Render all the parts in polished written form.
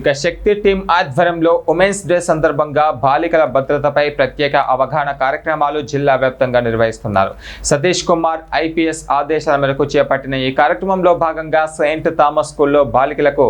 ఇక శక్తి టీం ఆధ్వర్యంలో women's day సందర్భంగా బాలికల భద్రతపై ప్రత్యేక అవగాహన కార్యక్రమాలు జిల్లా వ్యాప్తంగా నిర్వహిస్తున్నారు. సతీష్ కుమార్ ఐపీఎస్ ఆదేశాల మేరకు చేపట్టిన ఈ కార్యక్రమంలో భాగంగా సెయింట్ థామస్ స్కూల్లో బాలికలకు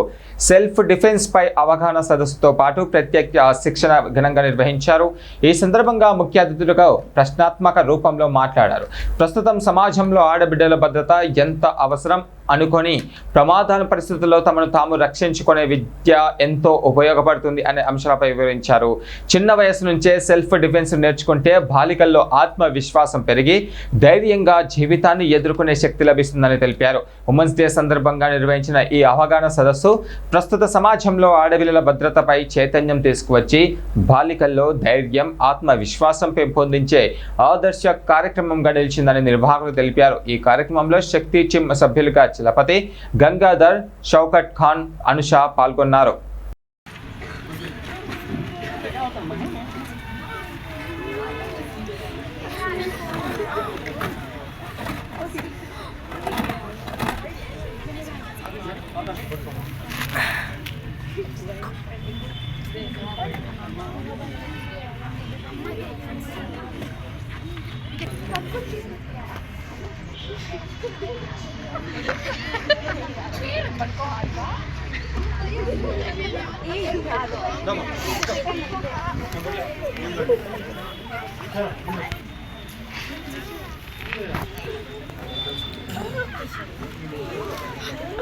సెల్ఫ్ డిఫెన్స్ పై అవగాహన సదస్సుతో పాటు ప్రత్యేక శిక్షణ ఘనంగా నిర్వహించారు. ఈ సందర్భంగా ముఖ్య అతిథులుగా ప్రశ్నాత్మక రూపంలో మాట్లాడారు. ప్రస్తుతం సమాజంలో ఆడబిడ్డల భద్రత ఎంత అవసరం అనుకొని ప్రమాదాల పరిస్థితుల్లో తమను తాము రక్షించుకునే విద్య ఎంతో ఉపయోగపడుతుంది అనే అంశాలపై వివరించారు. చిన్న వయసు నుంచే సెల్ఫ్ డిఫెన్స్ నేర్చుకుంటే బాలికల్లో ఆత్మవిశ్వాసం పెరిగి ధైర్యంగా జీవితాన్ని ఎదుర్కొనే శక్తి లభిస్తుందని తెలిపారు. ఉమెన్స్ డే సందర్భంగా నిర్వహించిన ఈ అవగాహన సదస్సు ప్రస్తుత సమాజంలో ఆడపిల్లల భద్రతపై చైతన్యం తీసుకువచ్చి బాలికల్లో ధైర్యం ఆత్మవిశ్వాసం పెంపొందించే ఆదర్శ కార్యక్రమంగా నిలిచిందని నిర్వాహకులు తెలిపారు. ఈ కార్యక్రమంలో శక్తి టీం సభ్యులుగా చలపతి, గంగాధర్, షౌకట్ ఖాన్, అనుష పాల్గొన్నారు.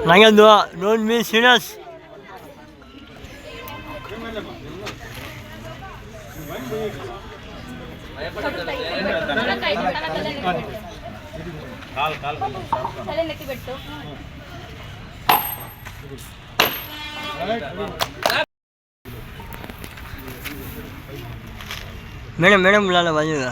Nangan doa, don't be serious. Madam बुला लो बाजूगा.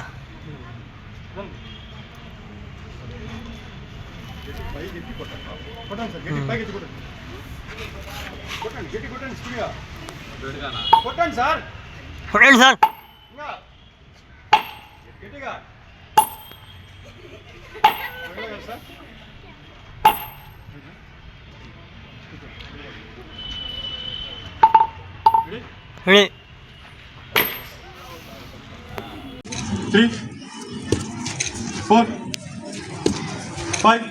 Ready? 3, 4, 5.